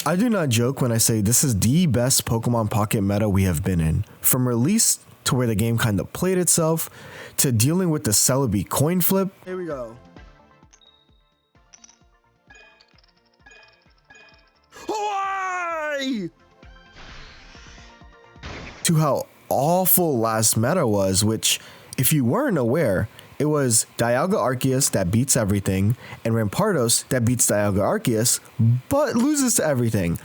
I do not joke when I say this is the best Pokemon Pocket meta we have been in. From release to where the game kind of played itself, to dealing with the Celebi coin flip. Here we go. Why? To how awful last meta was, which, if you weren't aware, it was Dialga Arceus that beats everything, and Rampardos that beats Dialga Arceus, but loses to everything.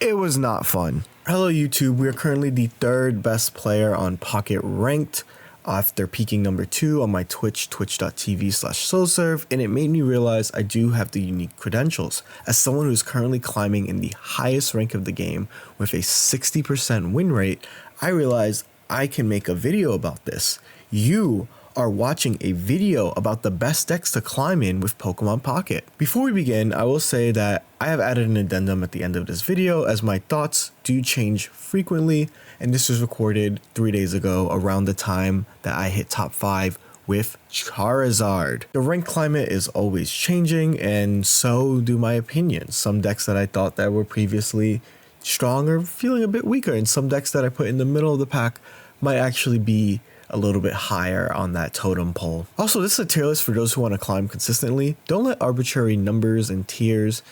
It was not fun. Hello YouTube, we are currently the third best player on Pocket ranked after peaking number 2 on my Twitch, twitch.tv/soulserve, and it made me realize I do have the unique credentials. As someone who's currently climbing in the highest rank of the game with a 60% win rate, I realized I can make a video about this. You are watching a video about the best decks to climb in with Pokemon Pocket. Before we begin, I will say that I have added an addendum at the end of this video as my thoughts do change frequently, and this was recorded 3 days ago around the time that I hit top 5 with Charizard. The rank climate is always changing, and so do my opinions. Some decks that I thought that were previously strong are feeling a bit weaker, and some decks that I put in the middle of the pack might actually be a little bit higher on that totem pole. Also, this is a tier list for those who want to climb consistently. Don't let arbitrary numbers and tiers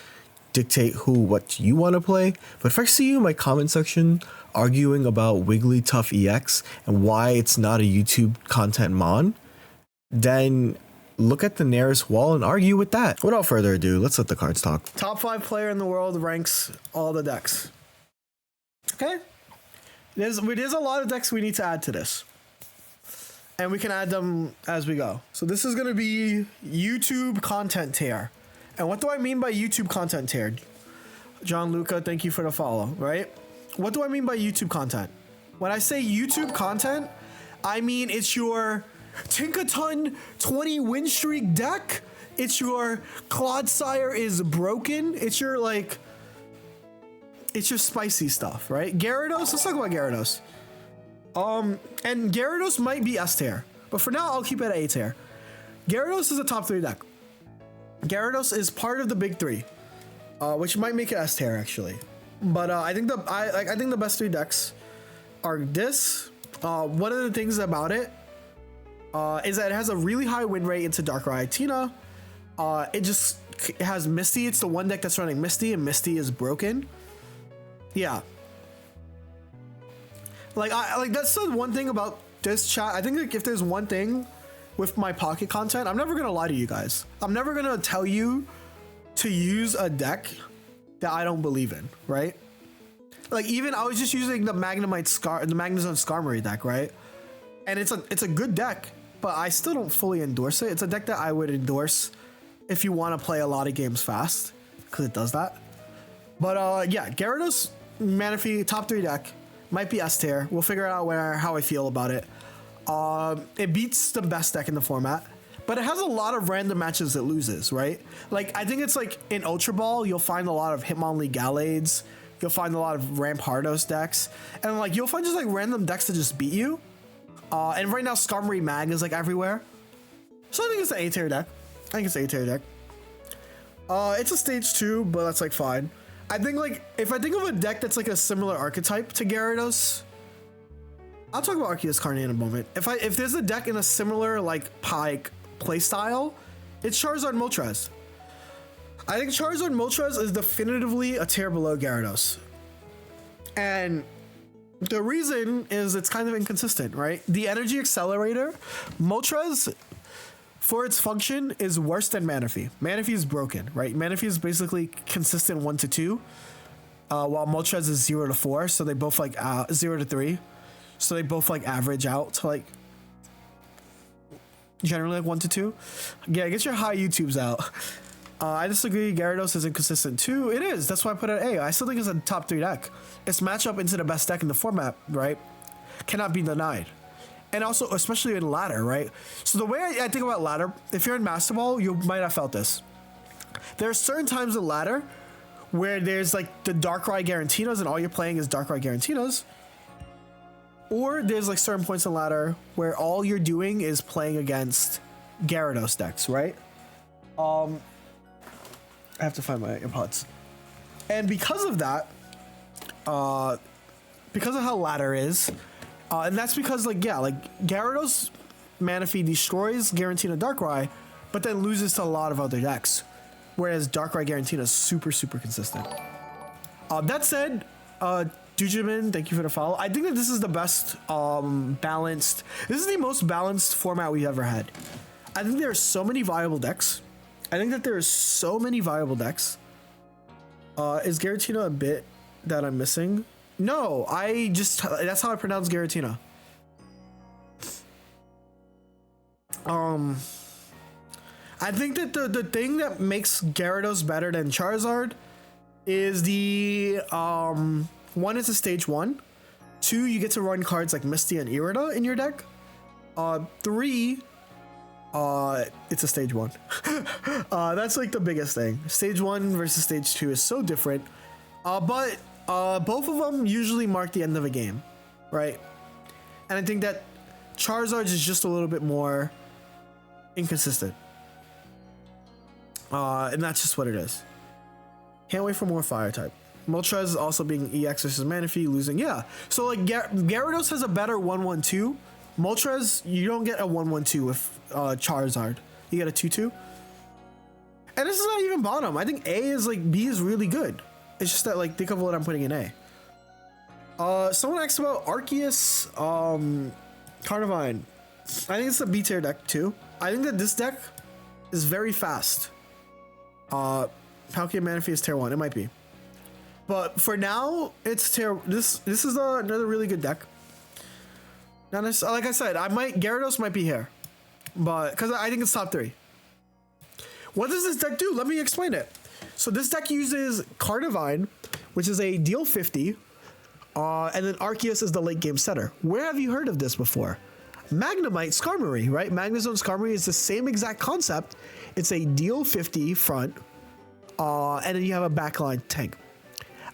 dictate what you want to play. But if I see you in my comment section arguing about Wigglytuff EX and why it's not a YouTube content mon, then look at the nearest wall and argue with that. Without further ado, let's let the cards talk. Top 5 player in the world ranks all the decks. Okay? There's a lot of decks we need to add to this. And we can add them as we go. So this is going to be YouTube content tier. And what do I mean by YouTube content tier? John Luca, thank you for the follow, right? What do I mean by YouTube content? When I say YouTube content, I mean it's your Tinkaton 20 win streak deck. It's your Clodsire is broken. It's your it's your spicy stuff, right? Gyarados, let's talk about Gyarados. And Gyarados might be S tier, but for now I'll keep it at A tier. Gyarados is a top 3 deck. Gyarados is part of the big 3, which might make it S tier actually. But I think the best 3 decks are this. One of the things about it is that it has a really high win rate into Darkrai Tina. It has Misty. It's the one deck that's running Misty, and Misty is broken. Yeah. That's the one thing about this chat. I think if there's one thing with my Pocket content, I'm never gonna lie to you guys. I'm never gonna tell you to use a deck that I don't believe in, right? Even I was just using the Magnezone Skarmory deck, right? And it's a good deck, but I still don't fully endorse it. It's a deck that I would endorse if you want to play a lot of games fast, because it does that. But yeah, Gyarados, Manaphy, top 3 deck. Might be S tier. We'll figure out how I feel about it. It beats the best deck in the format, but it has a lot of random matches it loses, right? I think it's in Ultra Ball, you'll find a lot of Hitmonlee Galades. You'll find a lot of Rampardos decks, and you'll find just random decks that just beat you. And right now Skarmory Mag is everywhere. So I think it's an A tier deck. It's a stage 2, but that's fine. I think if I think of a deck that's a similar archetype to Gyarados, I'll talk about Arceus Carne in a moment. If there's a deck in a similar play style, it's Charizard Moltres. I think Charizard Moltres is definitively a tier below Gyarados. And the reason is it's kind of inconsistent, right? The Energy Accelerator, Moltres, for its function, is worse than Manaphy. Manaphy is broken, right? Manaphy is basically consistent 1 to 2, while Moltres is 0 to 4, so they both 0 to 3. So they both average out to generally 1 to 2. Yeah, get your high YouTubes out. I disagree. Gyarados is inconsistent too. It is. That's why I put it at A. I still think it's a top 3 deck. Its matchup into the best deck in the format, right, cannot be denied. And also, especially in ladder, right? So the way I think about ladder, if you're in Master Ball, you might have felt this. There are certain times in ladder where there's the Darkrai Garantinas and all you're playing is Darkrai Garantinas. Or there's certain points in ladder where all you're doing is playing against Gyarados decks, right? I have to find my AirPods. And because of that, because of how ladder is, and that's because like Gyarados Manaphy destroys Garantina Darkrai, but then loses to a lot of other decks, whereas Darkrai Garantina is super consistent. That said, Dujimin, thank you for the follow. I think that this is the best balanced. This is the most balanced format we've ever had. I think there are so many viable decks. I think that there are so many viable decks. Is Giratina a bit that I'm missing? No, that's how I pronounce Giratina. I think that the thing that makes Gyarados better than Charizard is the one is a stage 1. 2, you get to run cards like Misty and Irida in your deck. 3, it's a stage 1. That's like the biggest thing. Stage 1 versus stage 2 is so different. But both of them usually mark the end of a game, right? And I think that Charizard's is just a little bit more inconsistent. And that's just what it is. Can't wait for more fire type. Moltres also being EX versus Manaphy, losing. Yeah. So like Gyarados has a better 1/1/2. Moltres, you don't get a 1/1/2 with Charizard. You get a 2/2. And this is not even bottom. I think A is like B is really good. It's just that like think of what I'm putting in A. Someone asked about Arceus Carnivine. I think it's a B tier deck too. I think that this deck is very fast. Palkia Manaphy is tier 1. It might be. But for now, it's tier. This is another really good deck. Not necessarily, like I said, Gyarados might be here, but because I think it's top 3. What does this deck do? Let me explain it. So this deck uses Carnivine, which is a deal 50, and then Arceus is the late game setter. Where have you heard of this before? Magnemite Skarmory, right? Magnezone Skarmory is the same exact concept. It's a deal 50 front, and then you have a backline tank.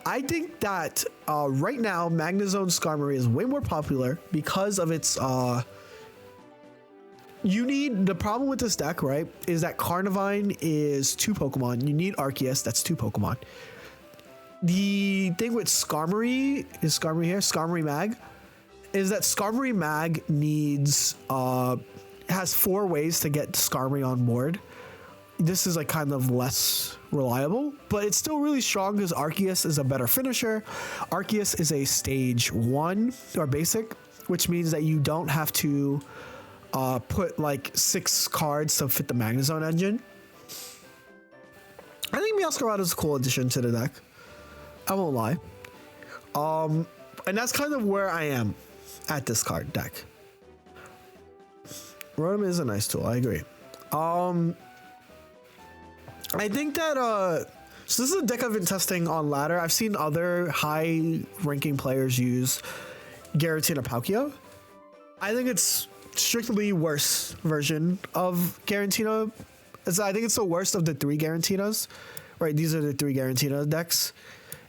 I think that right now Magnezone Skarmory is way more popular because of its the problem with this deck, right, is that Carnivine is 2 Pokemon. You need Arceus, that's 2 Pokemon. The thing with Skarmory, is Skarmory here? Skarmory Mag, is that Skarmory Mag needs, has 4 ways to get Skarmory on board. This is like kind of less reliable, but it's still really strong because Arceus is a better finisher. Arceus is a stage 1 or basic, which means that you don't have to put like 6 cards to fit the Magnezone engine. I think Meowscarada is a cool addition to the deck. I won't lie. And that's kind of where I am at this card deck. Rotom is a nice tool, I agree. I think that so this is a deck I've been testing on ladder. I've seen other high ranking players use Giratina Palkia. I think it's strictly worse version of Giratina. I think it's the worst of the 3 Garatinas. Right, these are the 3 Giratina decks.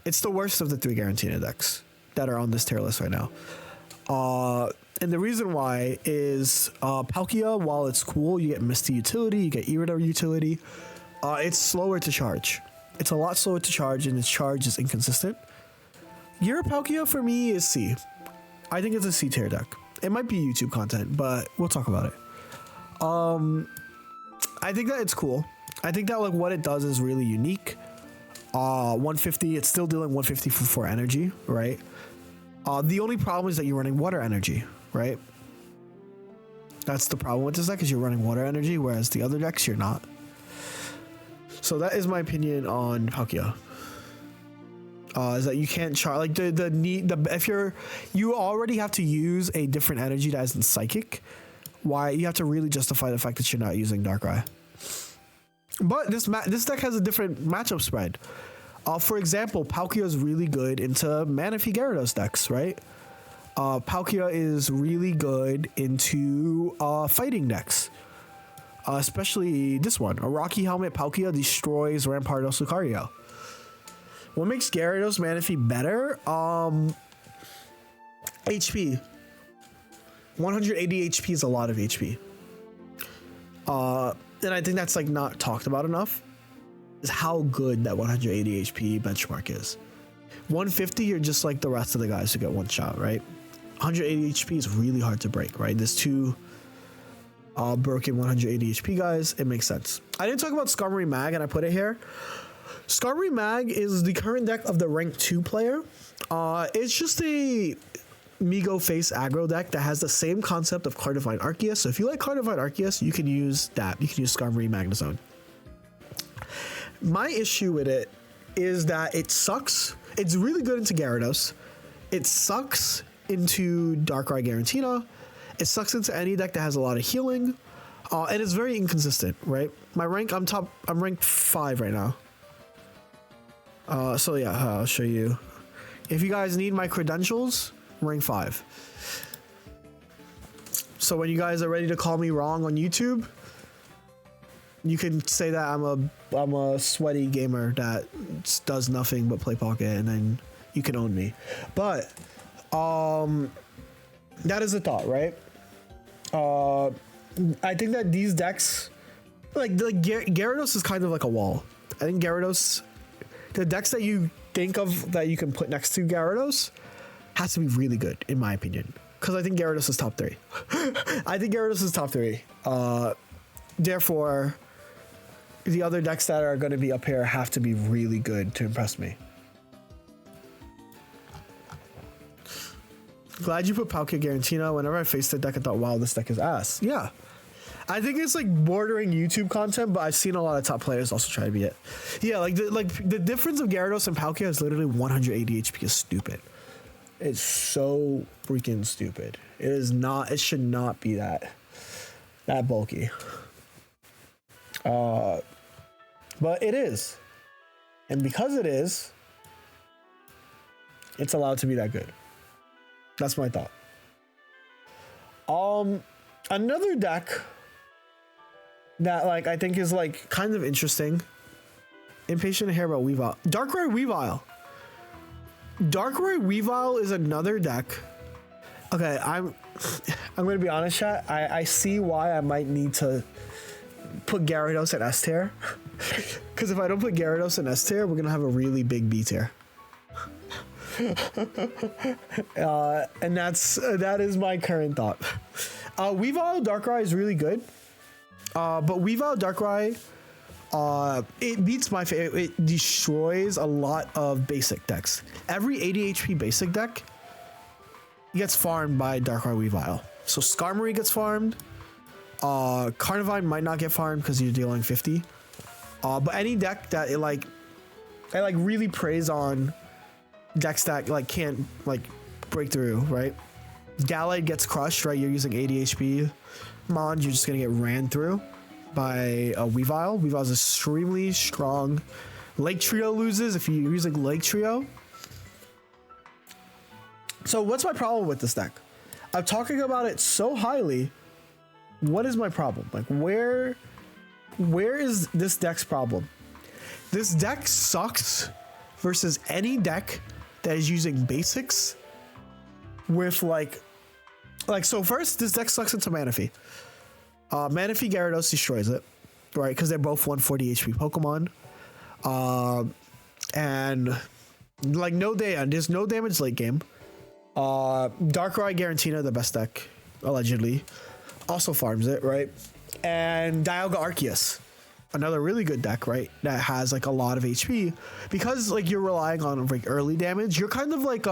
It's the worst of the 3 Giratina decks that are on this tier list right now. And the reason why is Palkia, while it's cool, you get Misty utility, you get Irida utility. It's slower to charge. It's a lot slower to charge, and its charge is inconsistent. Your Palkia for me is C. I think it's a C tier deck. It might be YouTube content, but we'll talk about it. I think that it's cool. I think that like what it does is really unique. 150, it's still dealing 150 for 4 energy, right? The only problem is that you're running water energy, right? That's the problem with this deck, is you're running water energy, whereas the other decks you're not. So that is my opinion on Palkia. Is that you can't charge like if you already have to use a different energy that isn't psychic. Why you have to really justify the fact that you're not using Darkrai. But this deck has a different matchup spread. For example, Palkia is really good into Manaphy Gyarados decks, right? Palkia is really good into fighting decks. Especially this one. A Rocky Helmet Palkia destroys Rampardos Lucario. What makes Gyarados Manaphy better? HP. 180 HP is a lot of HP. And I think that's like not talked about enough. is how good that 180 HP benchmark is. 150, you're just like the rest of the guys who get one shot, right? 180 HP is really hard to break, right? There's two broken 180 HP guys. It makes sense. I didn't talk about Skarmory Mag, and I put it here. Skarmory Mag is the current deck of the rank 2 player. It's just a Migo face aggro deck that has the same concept of Cardivine Arceus. So if you like Cardivine Arceus, you can use that. You can use Skarmory Magnezone. My issue with it is that it sucks. It's really good into Gyarados. It sucks into Darkrai Garantina. It sucks into any deck that has a lot of healing. And it's very inconsistent, right? My rank, I'm ranked 5 right now. So yeah, I'll show you. If you guys need my credentials, rank 5. So when you guys are ready to call me wrong on YouTube, you can say that I'm a sweaty gamer that does nothing but play Pocket, and then you can own me. But that is the thought, right? I think that these decks, like Gyarados is kind of like a wall. I think Gyarados, the decks that you think of that you can put next to Gyarados has to be really good, in my opinion. Because I think Gyarados is top 3. I think Gyarados is top 3. Therefore, the other decks that are going to be up here have to be really good to impress me. Glad you put Palkia Garantina. Whenever I faced the deck, I thought, wow, this deck is ass. Yeah. I think it's like bordering YouTube content, but I've seen a lot of top players also try to be it. Yeah, like the difference of Gyarados and Palkia is literally 180 HP is stupid. It's so freaking stupid. It is not, it should not be that bulky. But it is. And because it is, it's allowed to be that good. That's my thought. Another deck that like I think is like kind of interesting. Impatient to hear about Weavile. Darkrai Weavile. Darkrai Weavile is another deck. Okay, I'm gonna be honest, chat. I see why I might need to put Gyarados in S tier. Because if I don't put Gyarados in S tier, we're gonna have a really big B tier. And that is my current thought. Weavile Darkrai is really good, but Weavile Darkrai, it beats my favorite. It destroys a lot of basic decks. Every 80 HP basic deck gets farmed by Darkrai Weavile. So Skarmory gets farmed. Carnivine might not get farmed because you're dealing 50. But any deck that it really preys on decks that like can't like break through, right? Gallade gets crushed, right? You're using 80 HP. Mon, you're just gonna get ran through by a Weavile. Weavile is extremely strong. Lake Trio loses if you're using Lake Trio. So what's my problem with this deck? I'm talking about it so highly. What is my problem? Like where is this deck's problem? This deck sucks versus any deck that is using basics with like so first, this deck sucks into Manaphy. Manaphy Gyarados destroys it, right? Because they're both 140 HP Pokemon. And like there's no damage late game. Darkrai Garantina, the best deck, allegedly, also farms it, right? And Dialga Arceus, another really good deck, right? That has like a lot of HP because like you're relying on like early damage. You're kind of like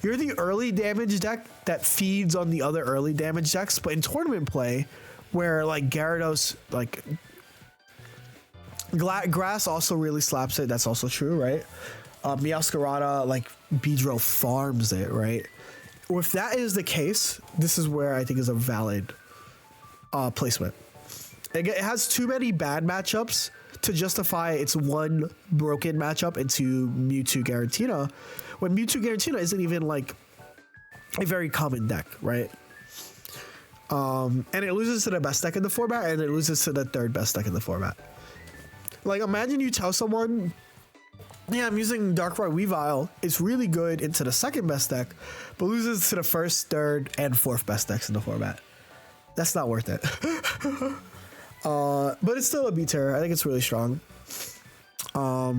you're the early damage deck that feeds on the other early damage decks, but in tournament play, where like Gyarados, like Grass also really slaps it. That's also true, right? Meowscarada, like Beedrill farms it, right? If that is the case, this is where I think is a valid placement. It has too many bad matchups to justify its one broken matchup into Mewtwo Garantina, when Mewtwo Garantina isn't even like a very common deck, right? And it loses to the best deck in the format, and it loses to the third best deck in the format. Like, imagine you tell someone, yeah, I'm using Darkrai Weavile. It's really good into the second best deck, but loses to the first, third, and fourth best decks in the format. That's not worth it. But it's still a B tier. I think it's really strong. I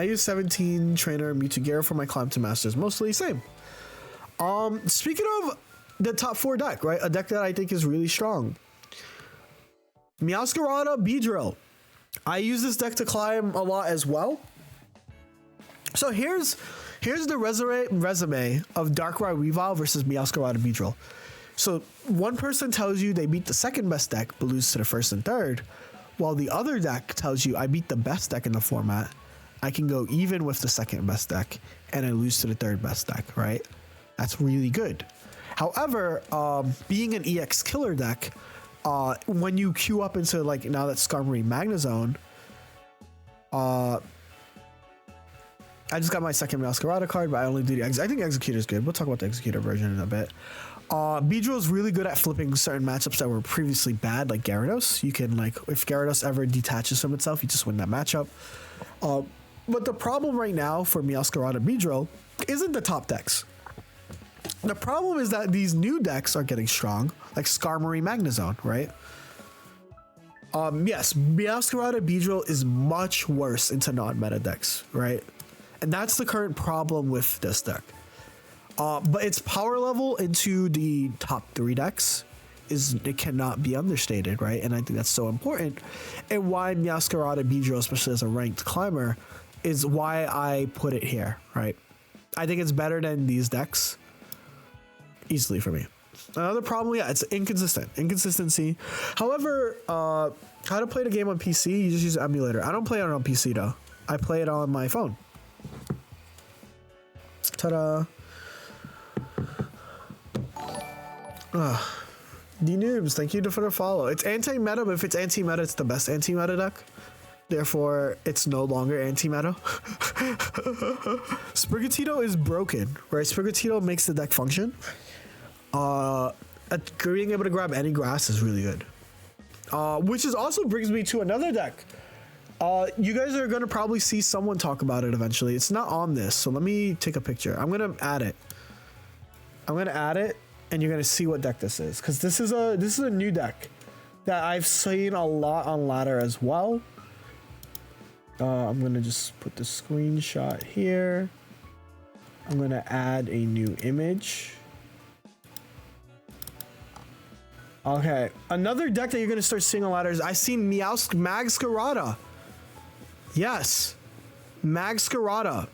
use 17 trainer Mewtwo Gyara for my climb to masters, mostly same. Speaking of the top 4 deck, right? A deck that I think is really strong. Meowscarada Beedrill. I use this deck to climb a lot as well. So here's the resume of Darkrai Weavile versus Meowscarada Beedrill. So one person tells you they beat the second best deck but lose to the first and third, while the other deck tells you I beat the best deck in the format. I can go even with the second best deck and I lose to the third best deck, right? That's really good. However, being an EX killer deck, when you queue up into like now that Skarmory Magnezone, I just got my second Meowscarada card, but I only do the I think Executor is good. We'll talk about the Executor version in a bit. Beedrill is really good at flipping certain matchups that were previously bad, like Gyarados. You can, like, if Gyarados ever detaches from itself, you just win that matchup. But the problem right now for Meowscarada Beedrill isn't the top decks. The problem is that these new decks are getting strong, like Skarmory Magnezone, right? Yes, Meowscarada Beedrill is much worse into non-meta decks, right? And that's the current problem with this deck. But its power level into the top 3 decks it cannot be understated, right? And I think that's so important. And why Meowscarada Beedrill, especially as a ranked climber, is why I put it here, right? I think it's better than these decks easily for me. Another problem, yeah, it's inconsistency. However, how to play the game on PC, you just use an emulator. I don't play it on PC though. I play it on my phone. Ta-da. D-Noobs, thank you for the follow. It's anti-meta, but if it's anti-meta, it's the best anti-meta deck. Therefore, it's no longer anti-meta. Sprigatito is broken, right? Sprigatito makes the deck function. Being able to grab any grass is really good. Which is also brings me to another deck. You guys are going to probably see someone talk about it eventually. It's not on this, so let me take a picture. I'm going to add it. And you're going to see what deck this is. Because this is a new deck that I've seen a lot on ladder as well. I'm going to just put the screenshot here. I'm going to add a new image. Okay, another deck that you're going to start seeing on ladder is I've seen Magscarada. Yes, Magscarada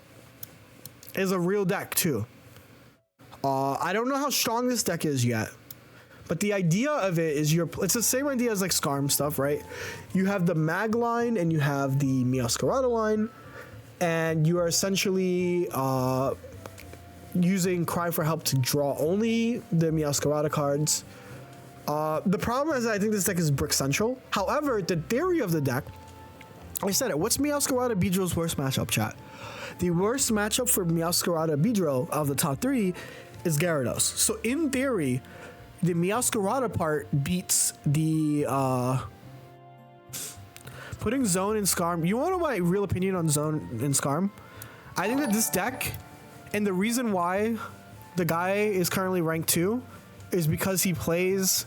is a real deck too. I don't know how strong this deck is yet, but the idea of it is it's the same idea as like Skarm stuff, right? You have the Mag line and you have the Meowscarada line, and you are essentially using Cry for Help to draw only the Meowscarada cards. The problem is I think this deck is brick central. However, the theory of the deck, I said it. What's Meowscarada Beedrill's worst matchup, chat? The worst matchup for Meowscarada Beedrill of the top 3 is Gyarados. So in theory, the Meowscarada part beats the putting Zone in Skarm. You want to know my real opinion on Zone in Skarm? I think that this deck, and the reason why the guy is currently ranked 2 is because he plays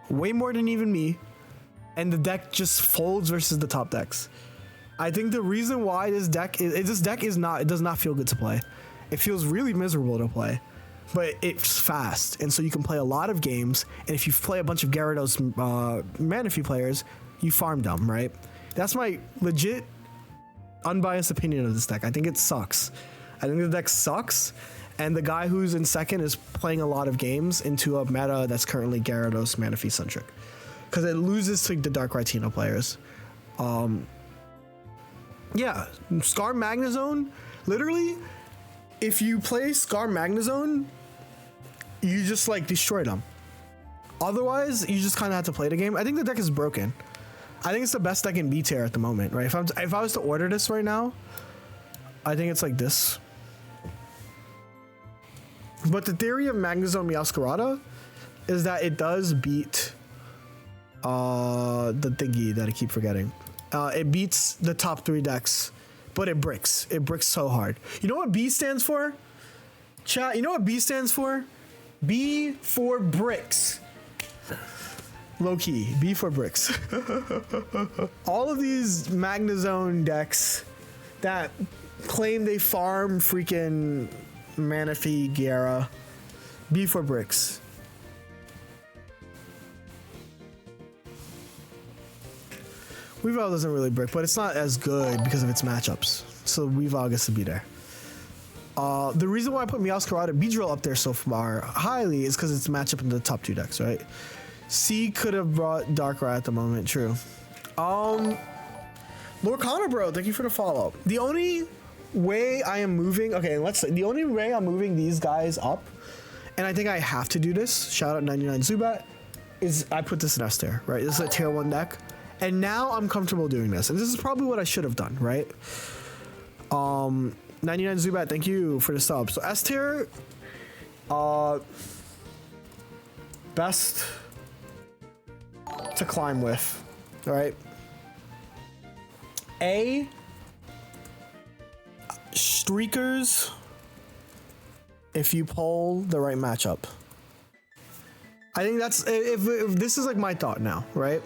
way more than even me, and the deck just folds versus the top decks. I think the reason why this deck does not feel good to play. It feels really miserable to play, but it's fast, and so you can play a lot of games. And if you play a bunch of Gyarados Manaphy players, you farm them, right? That's my legit, unbiased opinion of this deck. I think it sucks. I think the deck sucks, and the guy who's in second is playing a lot of games into a meta that's currently Gyarados Manaphy centric, because it loses to the Dark Tino players. Yeah, Scar Magnezone, literally, if you play Scar Magnezone, you just like destroy them. Otherwise, you just kind of have to play the game. I think the deck is broken. I think it's the best deck in B tier at the moment, right? If I was to order this right now, I think it's like this. But the theory of Magnezone Meowscarada is that it does beat the thingy that I keep forgetting. It beats the top 3 decks, but it bricks. It bricks so hard. You know what B stands for? Chat, you know what B stands for? B for bricks. Low key, B for bricks. All of these Magnezone decks that claim they farm freaking Manaphy, Gyara, B for bricks. Weavile doesn't really brick, but it's not as good because of its matchups. So Weavile gets to be there. The reason why I put Meowscarada Beedrill up there so far highly is because it's matchup in the top 2 decks, right? C could have brought Darkrai at the moment, true. Lord Connor, bro, thank you for the follow. The only way I am moving, okay, let's say the only way I'm moving these guys up, and I think I have to do this, shout out 99 Zubat, is I put this in S tier, right? This is a tier 1 deck. And now I'm comfortable doing this. And this is probably what I should have done, right? 99 Zubat, thank you for the sub. So S tier, best to climb with, all right? A, Streakers, if you pull the right matchup. I think that's, if this is like my thought now, right?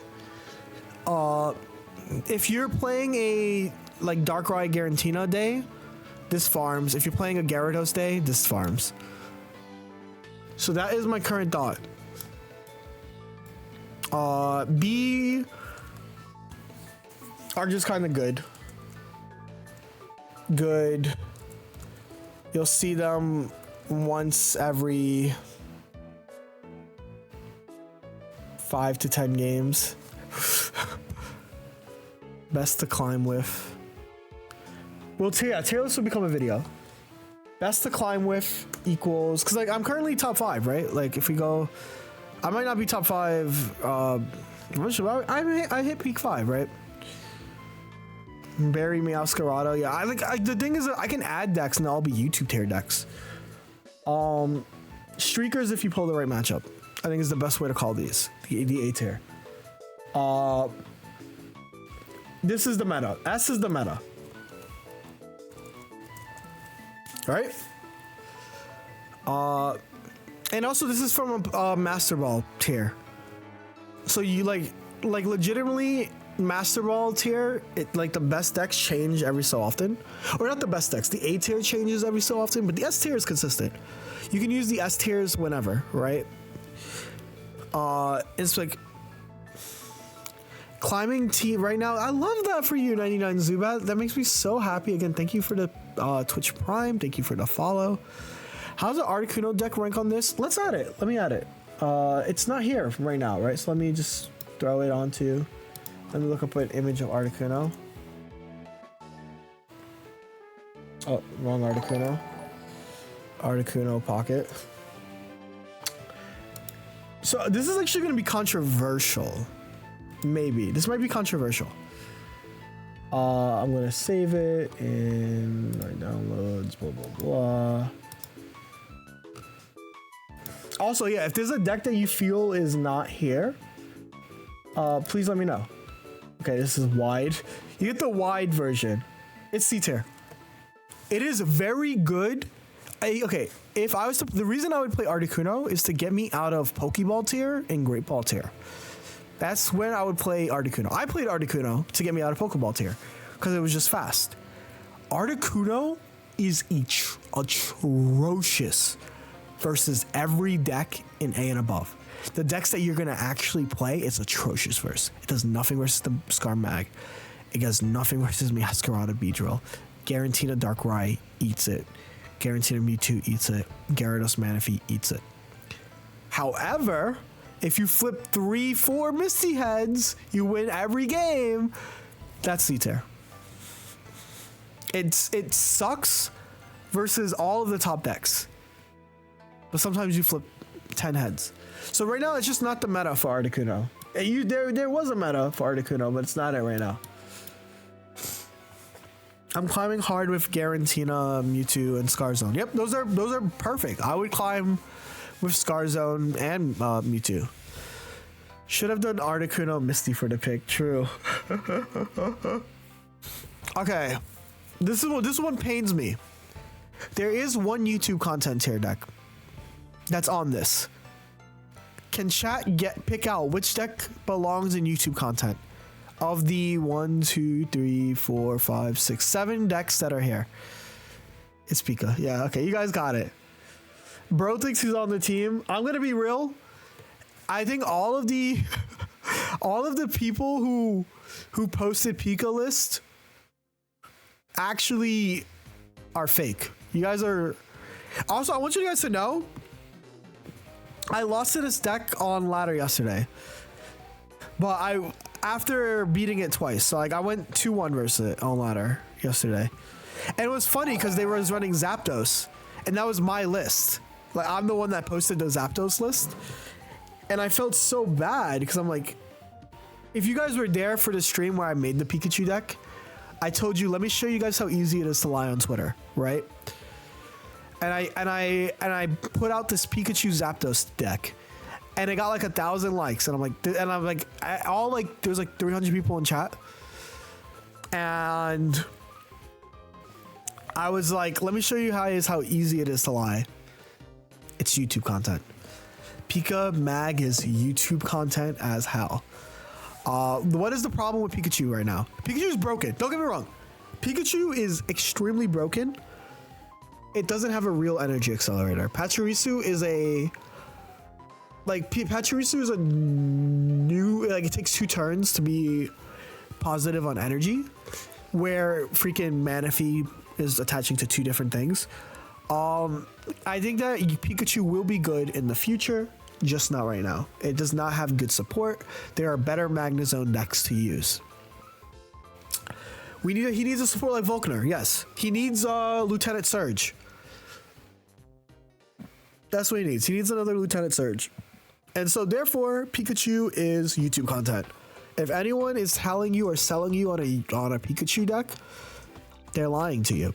If you're playing a like Darkrai Garantina day, this farms. If you're playing a Gyarados day, this farms. So that is my current thought. B are just kind of good. Good. You'll see them once every 5 to 10 games. Best to climb with. Well, tier list will become a video. Best to climb with equals, because like I'm currently top 5, right? Like if we go, I might not be top 5. I hit peak 5, right? Barry Meowscarada, yeah. The thing is that I can add decks and they'll all be YouTube tier decks. Streakers, if you pull the right matchup, I think is the best way to call these. The A tier. This is the meta. S is the meta. Right? And also this is from a Master Ball tier. So you like legitimately Master Ball tier, it like the best decks change every so often. Or not the best decks, the A tier changes every so often, but the S tier is consistent. You can use the S tiers whenever, right? It's like climbing T right now. I love that for you, 99 Zubat. That makes me so happy. Again, thank you for the Twitch Prime. Thank you for the follow. How's the Articuno deck rank on this? Let's add it. Let me add it. It's not here right now, right? So let me just throw it onto. Let me look up an image of Articuno. Oh, wrong Articuno. Articuno Pocket. So this is actually going to be controversial. Maybe. This might be controversial. I'm going to save it in my downloads, blah, blah, blah. Also, yeah, if there's a deck that you feel is not here, please let me know. Okay, this is wide. You get the wide version. It's C tier. It is very good. Okay, if I was to, the reason I would play Articuno is to get me out of Pokeball tier and Great Ball tier. That's when I would play Articuno. I played Articuno to get me out of Pokeball tier because it was just fast. Articuno is atrocious versus every deck in A and above. The decks that you're going to actually play, it's atrocious versus. It does nothing versus the Skarmag. It does nothing versus Meowscarada Beedrill. Garantina Darkrai eats it. Garantina Mewtwo eats it. Gyarados Manaphy eats it. However, if you flip 3-4 Misty Heads, you win every game. That's C tier. It sucks versus all of the top decks. But sometimes you flip 10 heads. So right now, it's just not the meta for Articuno. There was a meta for Articuno, but it's not it right now. I'm climbing hard with Garantina, Mewtwo, and Scarzone. Yep, those are perfect. I would climb with Scarzone and Mewtwo. Should have done Articuno Misty for the pick. True. Okay, this one pains me. There is one YouTube content tier deck that's on this. Can chat pick out which deck belongs in YouTube content? Of the 1, 2, 3, 4, 5, 6, 7 decks that are here. It's Pika. Yeah, okay, you guys got it. Bro thinks he's on the team. I'm gonna be real. I think all of the people who posted Pika list actually are fake. You guys are. Also, I want you guys to know, I lost to this deck on ladder yesterday, but after beating it twice. So like I went 2-1 versus it on ladder yesterday, and it was funny because they were running Zapdos, and that was my list. Like I'm the one that posted the Zapdos list, and I felt so bad because I'm like, if you guys were there for the stream where I made the Pikachu deck, I told you, let me show you guys how easy it is to lie on Twitter, right? And I put out this Pikachu Zapdos deck, and it got like 1,000 likes, and I'm like, there's like 300 people in chat, and I was like, let me show you how easy it is to lie. It's YouTube content. Pika Mag is YouTube content as hell. What is the problem with Pikachu right now? Pikachu is broken. Don't get me wrong. Pikachu is extremely broken. It doesn't have a real energy accelerator. Pachirisu is a new, like it takes 2 turns to be positive on energy, where freaking Manaphy is attaching to 2 different things. I think that Pikachu will be good in the future, just not right now. It does not have good support. There are better Magnezone decks to use. He needs a support like Volkner. Yes, he needs Lieutenant Surge. That's what he needs. He needs another Lieutenant Surge. And so therefore, Pikachu is YouTube content. If anyone is telling you or selling you on a Pikachu deck, they're lying to you.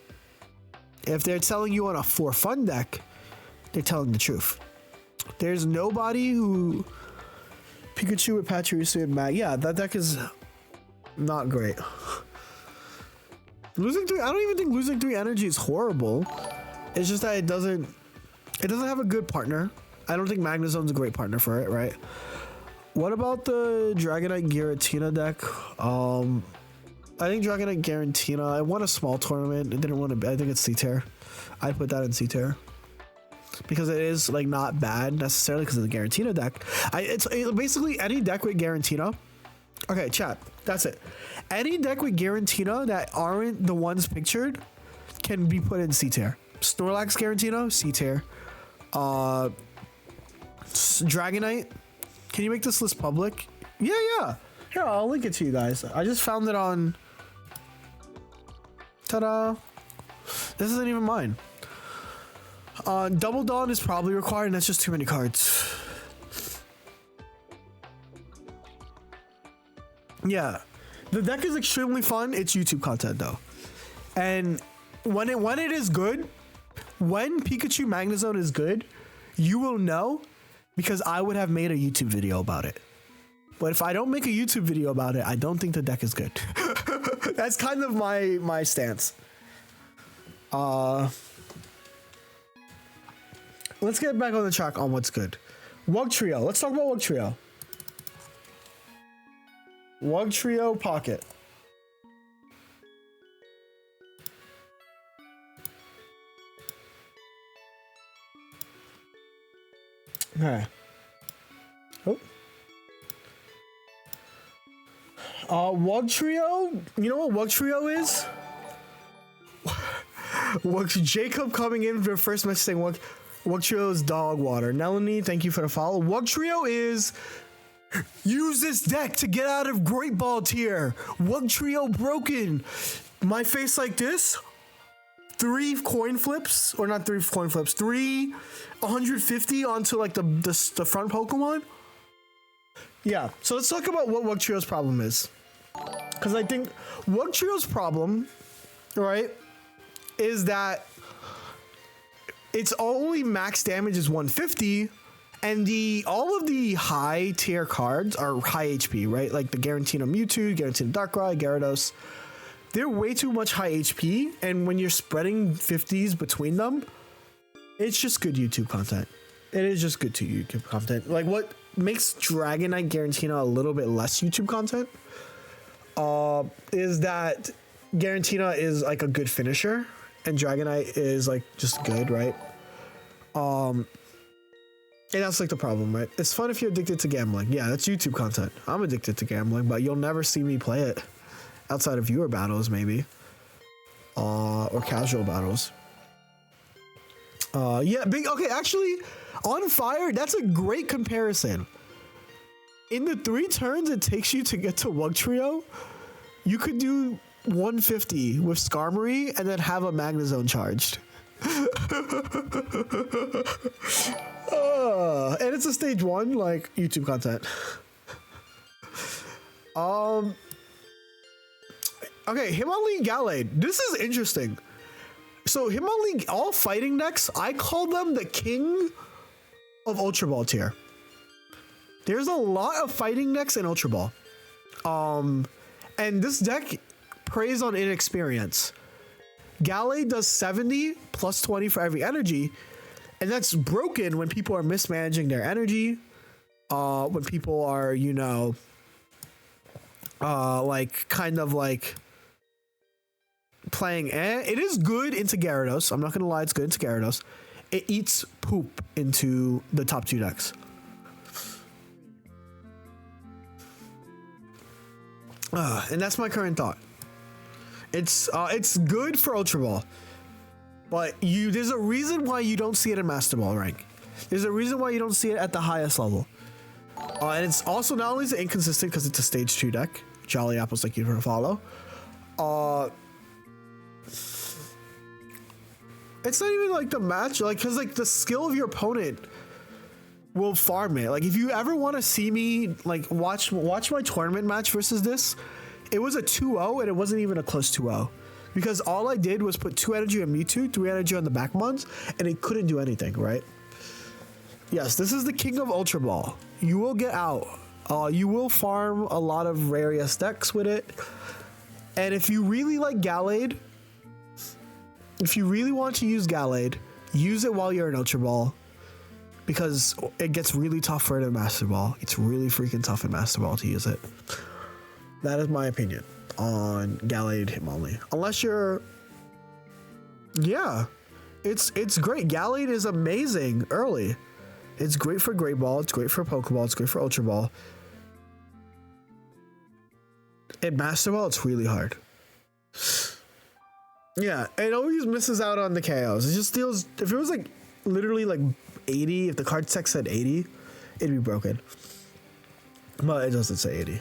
If they're telling you on a for fun deck, they're telling the truth. There's nobody who Pikachu with Pachirisu and Mag. Yeah, that deck is not great. Losing 3, I don't even think losing 3 energy is horrible. It's just that it doesn't have a good partner. I don't think Magnezone's a great partner for it, right? What about the Dragonite Giratina deck? I think Dragonite Giratina, I won a small tournament. It didn't want to, I think it's C-tier. I'd put that in C-tier. Because it is like not bad necessarily because of the Giratina deck. It's basically any deck with Giratina. Okay, chat. That's it. Any deck with Giratina that aren't the ones pictured can be put in C-tier. Snorlax Giratina, C-tier. Dragonite. Can you make this list public? Yeah. Here, I'll link it to you guys. I just found it on... Ta-da. This isn't even mine. Double Dawn is probably required, and that's just too many cards. Yeah. The deck is extremely fun. It's YouTube content, though. And when it is good, when Pikachu Magnezone is good, you will know because I would have made a YouTube video about it. But if I don't make a YouTube video about it, I don't think the deck is good. That's kind of my stance. Let's get back on the track on what's good. Wugtrio. Let's talk about Wugtrio. Wugtrio Pocket. Okay. Oh. Wugtrio. You know what Wugtrio is? Jacob coming in for the first message saying Wugtrio's dog water. Melanie, thank you for the follow. Wugtrio is use this deck to get out of Great Ball tier. Wugtrio broken. My face like this. 3 coin flips, or not 3 coin flips. 3 150 onto like the front Pokemon. Yeah. So let's talk about what Wugtrio's problem is, because I think Wugtrio's problem, right, is that its only max damage is 150, and all of the high tier cards are high HP, right? Like the Giratina Mewtwo, Giratina Darkrai, Gyarados. They're way too much high HP, and when you're spreading 50s between them, it's just good YouTube content. It is just good to YouTube content. Like what makes Dragonite Garantina a little bit less YouTube content is that Garantina is like a good finisher and Dragonite is like just good, right? And that's like the problem, right? It's fun if you're addicted to gambling. Yeah, that's YouTube content. I'm addicted to gambling, but you'll never see me play it outside of viewer battles, maybe, or casual battles. Yeah, big. Okay, actually, on fire. That's a great comparison. In the 3 turns it takes you to get to Wugtrio, you could do 150 with Skarmory and then have a Magnezone charged. And it's a stage 1, like YouTube content. Okay, Hitmonlee Gallade. This is interesting. So Hitmonlee, all fighting decks, I call them the king of Ultra Ball tier. There's a lot of fighting decks in Ultra Ball. And this deck preys on inexperience. Gallade does 70 plus 20 for every energy, and that's broken when people are mismanaging their energy, when people are, you know, like kind of like playing it is good into Gyarados. I'm not gonna lie, it's good into Gyarados. It eats poop into the top 2 decks. And that's my current thought. It's good for Ultra Ball, but there's a reason why you don't see it in Master Ball rank. There's a reason why you don't see it at the highest level. And it's also not only is it inconsistent because it's a stage 2 deck. Jolly Apple's like you to follow. It's not even like the match, like, because like the skill of your opponent will farm it. Like if you ever want to see me like watch my tournament match versus this, it was a 2-0 and it wasn't even a close 2-0 because all I did was put 2 energy on Mewtwo, 3 energy on the Backmons, and it couldn't do anything, right? Yes, this is the king of Ultra Ball. You will get out. You will farm a lot of various decks with it. And if you really like Gallade, if you really want to use Gallade, use it while you're in Ultra Ball because it gets really tough for it in Master Ball. It's really freaking tough in Master Ball to use it. That is my opinion on Gallade Hitmonlee. Unless you're... Yeah. It's great. Gallade is amazing early. It's great for Great Ball. It's great for Pokeball. It's great for Ultra Ball. In Master Ball, it's really hard. Yeah, it always misses out on the KOs. It just steals... If it was like literally like 80, if the card tech said 80, it'd be broken. But it doesn't say 80.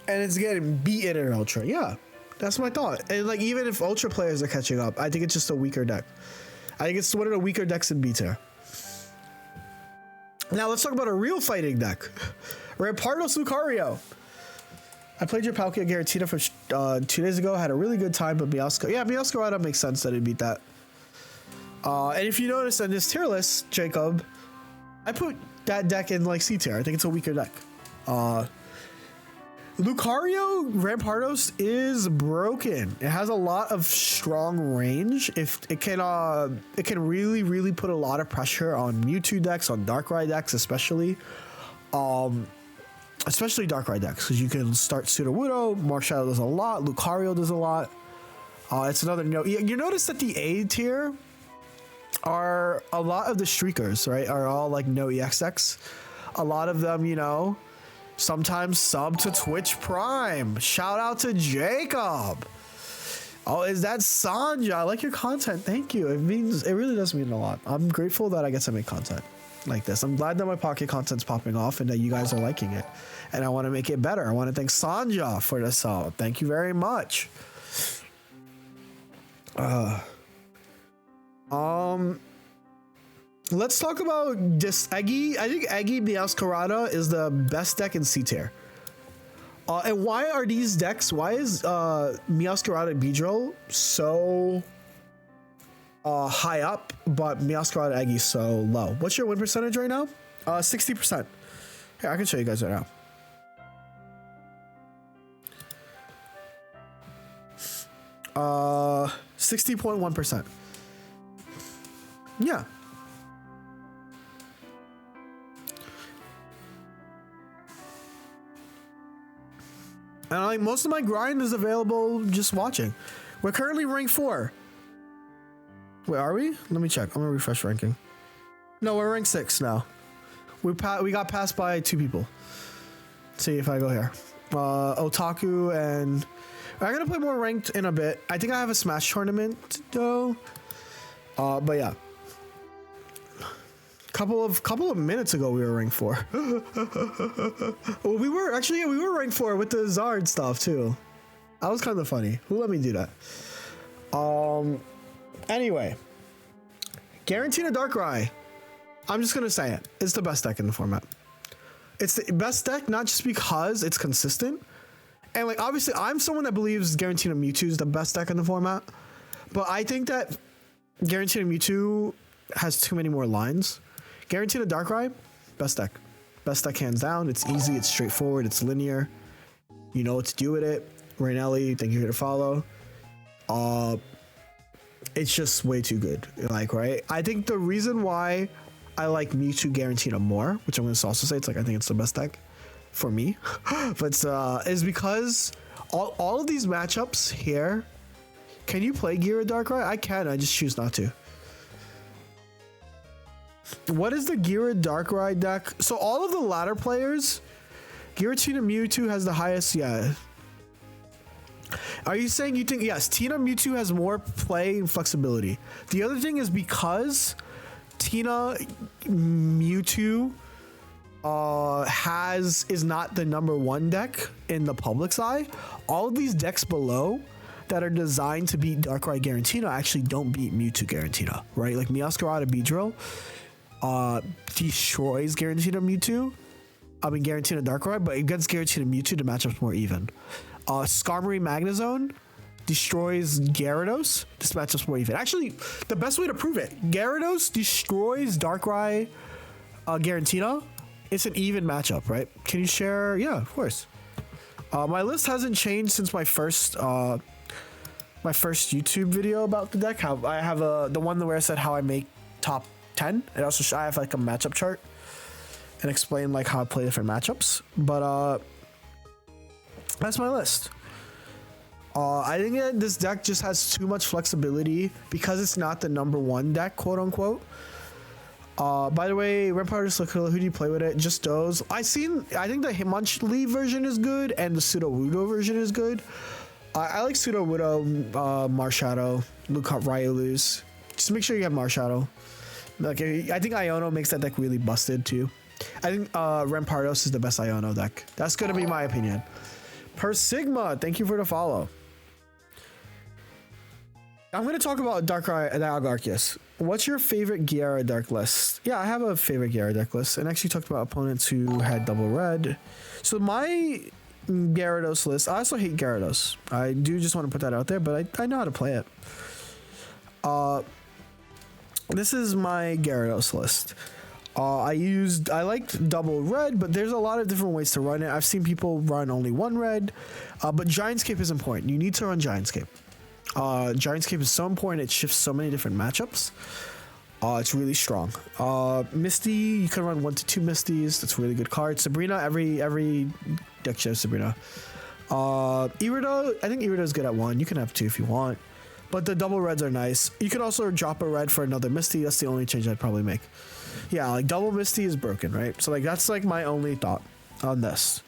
And it's getting beaten in Ultra. Yeah, that's my thought. And like even if Ultra players are catching up, I think it's just a weaker deck. I think it's one of the weaker decks in B tier. Now let's talk about a real fighting deck. Rampardos Lucario. I played your Palkia Giratina from 2 days ago. Had a really good time, but Meowscarada. Yeah, Meowscarada makes sense that it beat that. And if you notice on this tier list, Jacob, I put that deck in like C tier. I think it's a weaker deck. Lucario Rampardos is broken. It has a lot of strong range. If it can really put a lot of pressure on Mewtwo decks, on Darkrai decks, especially Darkrai decks, because you can start Sudowoodo. Marshadow does a lot. Lucario does a lot. It's another note. You notice that the A tier are a lot of the streakers, right? Are all like no EX decks. A lot of them, you know, sometimes sub to Twitch Prime. Shout out to Jacob. Oh, is that Sanja? I like your content. Thank you. It really does mean a lot. I'm grateful that I get to make content like this. I'm glad that my Pocket content's popping off and that you guys are liking it. And I want to make it better. I want to thank Sanja for the sub. Thank you very much. Let's talk about just Eggy. I think Eggy Meowscarada is the best deck in C tier. And why are these decks? Why is Meowscarada Beedrill so high up, but Meowscarada Eggy so low? What's your win percentage right now? 60%. Here, I can show you guys right now. Uh, 60.1%. Yeah. And like most of my grind is available just watching. We're currently rank 4. Wait, are we? Let me check. I'm gonna refresh ranking. No, we're rank 6 now. We got passed by 2 people. Let's see if I go here. Otaku and I'm gonna play more ranked in a bit. I think I have a Smash tournament though. But yeah. Couple of minutes ago we were ranked 4. Well, we were ranked 4 with the Zard stuff too. That was kind of funny. Who let me do that? Anyway, Guaranteed a Darkrai. I'm just gonna say it. It's the best deck in the format. It's the best deck not just because it's consistent, and like obviously I'm someone that believes Guaranteed a Mewtwo is the best deck in the format, but I think that Guaranteed a Mewtwo has too many more lines. Guaranteed a Darkrai, best deck. Best deck hands down. It's easy, it's straightforward, it's linear. You know what to do with it. Rainelli, thank you for the follow. It's just way too good. Like, right? I think the reason why I like Mewtwo Guaranteed more, which I'm going to also say, it's like I think it's the best deck for me, but is because all of these matchups here. Can you play Gira Darkrai? I can. I just choose not to. What is the Gira Darkrai deck? So all of the ladder players, Giratina Mewtwo has the highest. Yeah. Are you saying you think yes? Tina Mewtwo has more play and flexibility. The other thing is because Tina Mewtwo is not the #1 deck in the public's eye. All of these decks below that are designed to beat Darkrai Garantina actually don't beat Mewtwo Garantina, right? Like Meowscarada Beedrill destroys Garantina Mewtwo. I mean Garantina Darkrai, but against Garantina Mewtwo the matchup's more even. Skarmory Magnezone destroys Gyarados. This matchup's more even. Actually, the best way to prove it, Gyarados destroys Darkrai Garantina. It's an even matchup, right? Can you share? Yeah, of course. My list hasn't changed since my first YouTube video about the deck. I have the one where I said how I make top 10, and also I have like a matchup chart and explain like how I play different matchups. But that's my list. I think that this deck just has too much flexibility because it's not the #1 deck, quote unquote. By the way, Rampart is who do you play with it? Just those. I think the Hitmonchan version is good and the Sudowoodo version is good. I like Sudowoodo, Marshadow, Ryulu's. Just make sure you have Marshadow. Like I think Iono makes that deck really busted too. I think Rampardos is the best Iono deck. That's gonna be my opinion. Per Sigma, thank you for the follow. I'm going to talk about Dialga Arceus. What's your favorite Gyara deck list? Yeah, I have a favorite Gyara deck list, and actually talked about opponents who had double red. So my Gyarados list, I also hate Gyarados. I do just want to put that out there, but I know how to play it. This is my Gyarados list. I liked double red, but there's a lot of different ways to run it. I've seen people run only one red, but Giantscape is important. You need to run Giantscape. Giantscape is so important. It shifts so many different matchups. It's really strong. Misty, you can run 1 to 2 Misties. That's a really good card. Sabrina, every deck shows Sabrina. Irido, I think Irido is good at 1. You can have 2 if you want. But the double reds are nice. You can also drop a red for another Misty. That's the only change I'd probably make. Yeah, like double Misty is broken, right? So like that's like my only thought on this.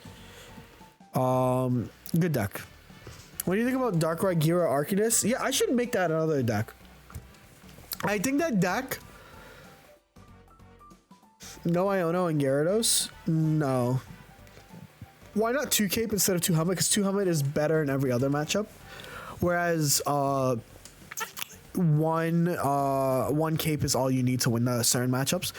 Good deck. What do you think about Darkrai Gira Arceus? Yeah, I should make that another deck. I think that deck. No Iono and Gyarados? No. Why not 2 Cape instead of 2 Helmet? Because 2 Helmet is better in every other matchup. Whereas one Cape is all you need to win the certain matchups.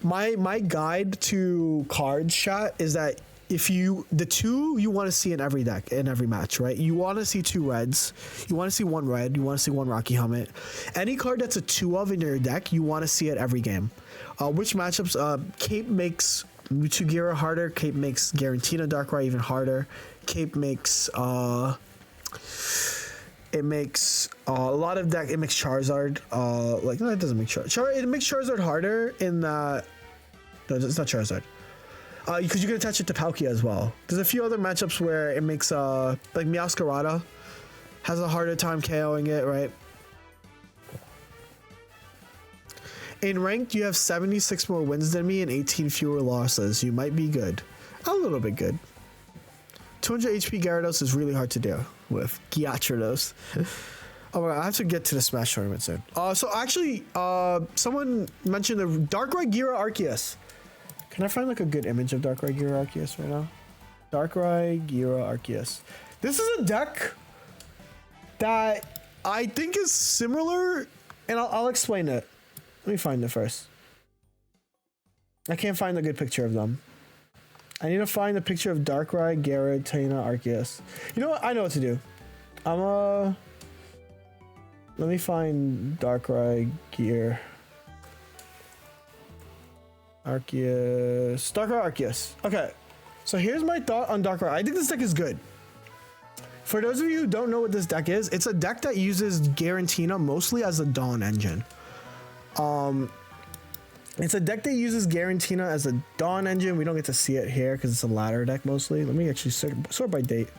My guide to cards chat is that if the 2 you want to see in every deck, in every match, right? You want to see 2 reds. You want to see 1 red. You want to see 1 Rocky Helmet. Any card that's a 2 of in your deck, you want to see it every game. Which matchups? Cape makes Mewtwo Gira harder. Cape makes Garantina Darkrai even harder. Cape makes it makes a lot of deck. It makes Charizard like no, it doesn't make Charizard. It makes Charizard harder in that. No, it's not Charizard. Because you can attach it to Palkia as well. There's a few other matchups where it makes like Meowscarada has a harder time KOing it, right? In ranked, you have 76 more wins than me and 18 fewer losses. You might be good. A little bit good. 200 HP Gyarados is really hard to deal with. Gyarados. Oh my god, I have to get to the Smash tournament soon. So actually, someone mentioned the Darkrai Gira Arceus. Can I find like a good image of Darkrai Gira Arceus right now? Darkrai Gira Arceus. This is a deck that I think is similar, and I'll explain it. Let me find it first. I can't find a good picture of them. I need to find a picture of Darkrai, Giratina, Arceus. You know what? I know what to do. Let me find Darkrai Gear. Arceus. Darkrai Arceus. Okay. So here's my thought on Darkrai. I think this deck is good. For those of you who don't know what this deck is, it's a deck that uses Giratina mostly as a Dawn engine. It's a deck that uses Giratina as a Dawn engine. We don't get to see it here because it's a ladder deck mostly. Let me actually sort by date.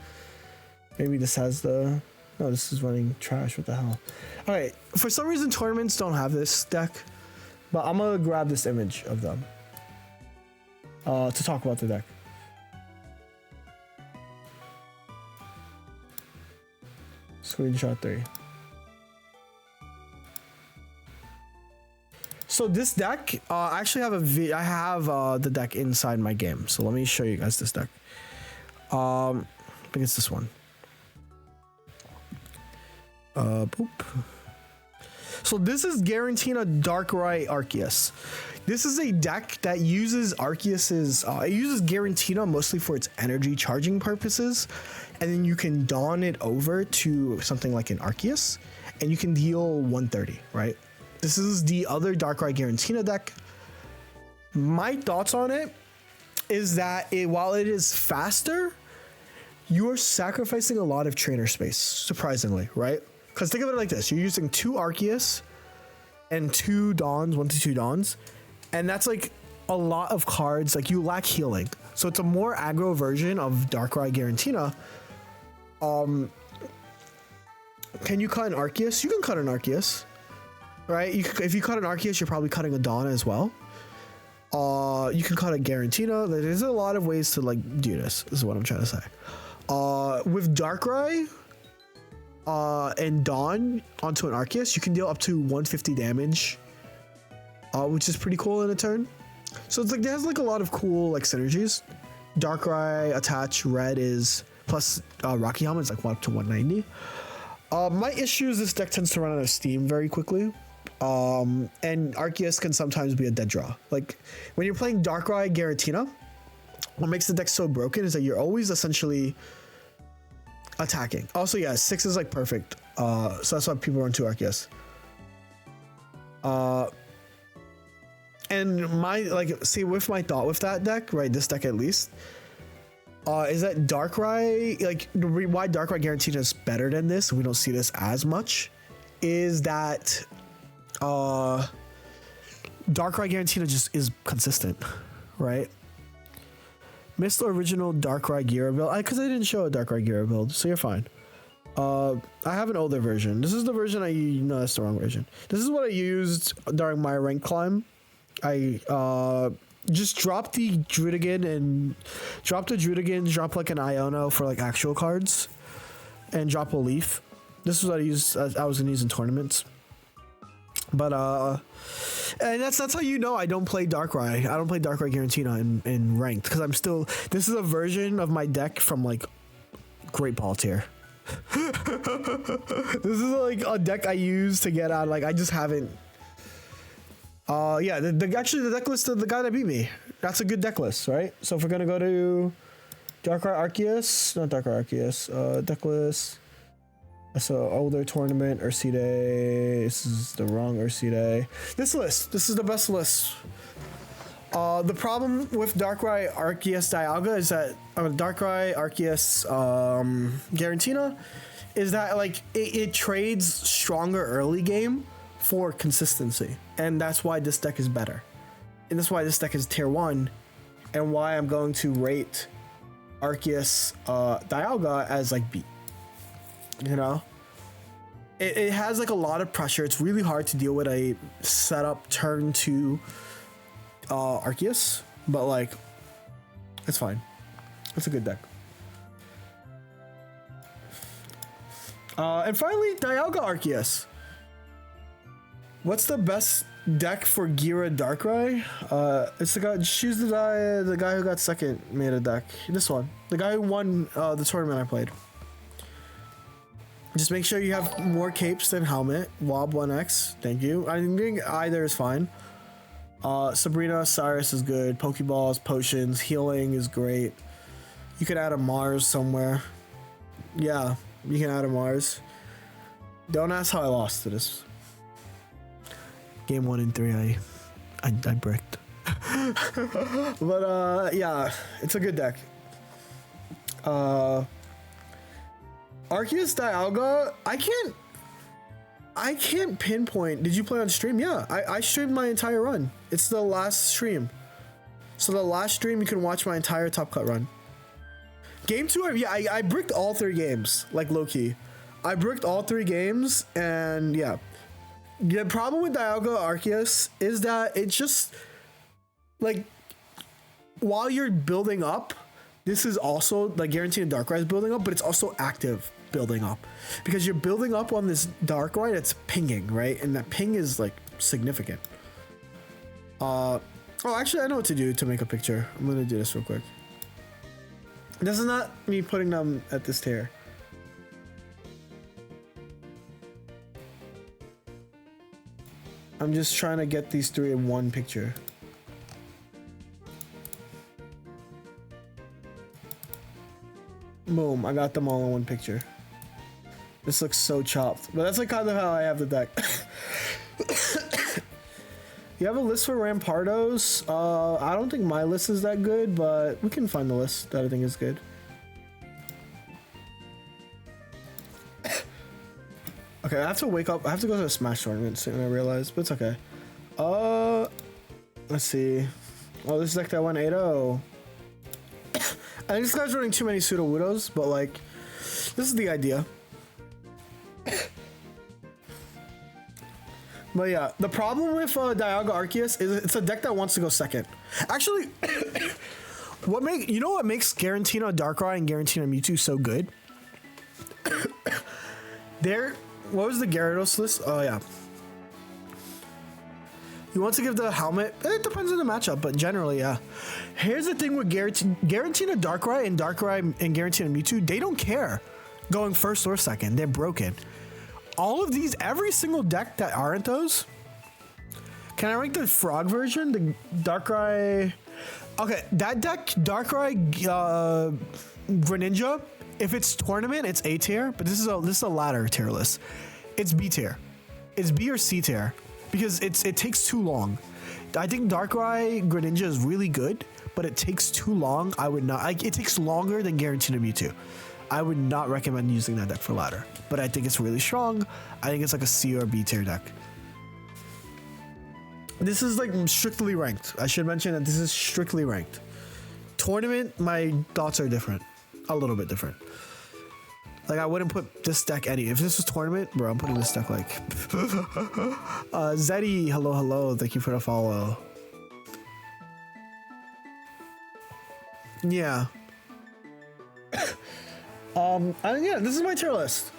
Maybe this has the... No, this is running trash. What the hell? Okay, for some reason tournaments don't have this deck, but I'm gonna grab this image of them to talk about the deck. Screenshot 3. So this deck, I actually have I have the deck inside my game. So let me show you guys this deck. I think it's this one. Boop. So this is Giratina Darkrai Arceus. This is a deck that uses Arceus's, it uses Giratina mostly for its energy charging purposes, and then you can Dawn it over to something like an Arceus, and you can deal 130, right? This is the other Darkrai Giratina deck. My thoughts on it is that while it is faster, you are sacrificing a lot of trainer space, surprisingly, right? Because think of it like this. You're using 2 Arceus and 2 Dawns, 1 to 2 Dawns, and that's like a lot of cards. Like, you lack healing. So it's a more aggro version of Darkrai Giratina. Can you cut an Arceus? You can cut an Arceus. Right? If you cut an Arceus, you're probably cutting a Dawn as well. You can cut a Giratina. There's a lot of ways to like do this. This is what I'm trying to say. With Darkrai and Dawn onto an Arceus, you can deal up to 150 damage, which is pretty cool in a turn. So it's like there's like a lot of cool like synergies. Darkrai attach red is plus Rocky Helmet is like 1 up to 190. My issue is this deck tends to run out of steam very quickly. And Arceus can sometimes be a dead draw. Like when you're playing Darkrai Giratina, what makes the deck so broken is that you're always essentially attacking. Also, yeah, 6 is like perfect. So that's why people run 2 Arceus. And with my thought with that deck, right? This deck at least, is that Darkrai, like why Darkrai Giratina is better than this, we don't see this as much, is that Darkrai Giratina just is consistent, right? Missed the original Darkrai Gira build, because I didn't show a Darkrai Gira build, so you're fine. I have an older version. This is the version no, that's the wrong version. This is what I used during my rank climb. I just dropped the Druidigan drop like an Iono for like actual cards, and drop a Leaf. This is what I used. I was gonna use in tournaments. But and that's how you know I don't play Darkrai. I don't play Darkrai Giratina in ranked, because this is a version of my deck from like Great Ball tier. This is like a deck I use to get out. Like I just haven't. Yeah, actually the deck list of the guy that beat me. That's a good deck list, right? So if we're gonna go to Darkrai Arceus, not Darkrai Arceus, deck list. So older tournament, Ursidae. This is the wrong Ursidae. This is the best list. The problem with Darkrai Arceus Dialga is that Darkrai Arceus Giratina is that like it trades stronger early game for consistency, and that's why this deck is better, and that's why this deck is tier 1 and why I'm going to rate Arceus Dialga as like B. You know, it has like a lot of pressure. It's really hard to deal with a setup turn to Arceus, but like it's fine. It's a good deck. And finally, Dialga Arceus. What's the best deck for Gira Darkrai? It's the guy. Choose the guy who got second made a deck. This one, the guy who won the tournament I played. Just make sure you have more capes than helmet. Wob 1x. Thank you. I think either is fine. Sabrina, Cyrus is good. Pokeballs, potions, healing is great. You could add a Mars somewhere. Yeah, you can add a Mars. Don't ask how I lost to this. Game 1 and 3, I bricked. But yeah, it's a good deck. Arceus Dialga, I can't pinpoint. Did you play on stream? Yeah, I streamed my entire run. It's the last stream. So the last stream you can watch my entire top cut run. Game 2, yeah, I bricked all 3 games, like low key. I bricked all 3 games, and yeah. The problem with Dialga Arceus is that it's just like while you're building up, this is also like Guaranteed Darkrai is building up, but it's also active building up because you're building up on this Darkrai that's pinging, right? And that ping is like significant. Oh, actually, I know what to do to make a picture. I'm gonna do this real quick. This is not me putting them at this tier. I'm just trying to get these 3 in one picture. Boom, I got them all in one picture. This looks so chopped, but that's like kind of how I have the deck. You have a list for Rampardos? I don't think my list is that good, but we can find the list that I think is good. Okay, I have to wake up. I have to go to a Smash tournament soon, I realize, but it's okay. Let's see. Oh, this deck that went 8-0. I think this guy's running too many Sudowoodos, but like, this is the idea. But yeah, the problem with Dialga Arceus is it's a deck that wants to go second. Actually, what makes Garantina Darkrai and Garantina Mewtwo so good? What was the Gyarados list? Oh yeah. You want to give the helmet? It depends on the matchup, but generally, yeah. Here's the thing with Garantina Darkrai and Garantina Mewtwo, they don't care going first or second. They're broken. All of these, every single deck that aren't those. Can I rank the frog version? The Darkrai. Okay, that deck, Darkrai Greninja, if it's tournament, it's A tier, but this is a ladder tier list. It's B tier. It's B or C tier because it takes too long. I think Darkrai Greninja is really good, but it takes too long. I would not. It takes longer than Garantina Mewtwo. I would not recommend using that deck for ladder, but I think it's really strong. I think it's like a C or B tier deck. This is like strictly ranked. I should mention that this is strictly ranked. Tournament, my thoughts are different. A little bit different. Like I wouldn't put this deck any. If this was tournament, bro, I'm putting this deck like. Zeddy, hello. Thank you for the follow. Yeah. Yeah, this is my tier list.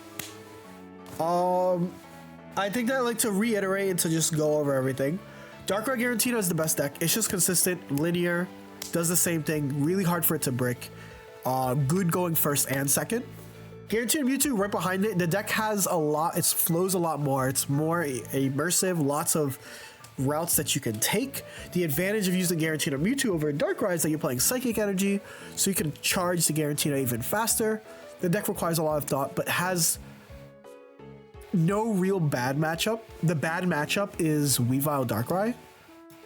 I think that I like to reiterate and to just go over everything. Darkrai Garantina is the best deck. It's just consistent, linear, does the same thing, really hard for it to brick. Good going first and second. Garantina Mewtwo right behind it. The deck has a lot, it flows a lot more. It's more immersive, lots of routes that you can take. The advantage of using Garantina Mewtwo over Darkrai is that you're playing Psychic Energy, so you can charge the Garantina even faster. The deck requires a lot of thought, but has no real bad matchup. The bad matchup is Weavile Darkrai,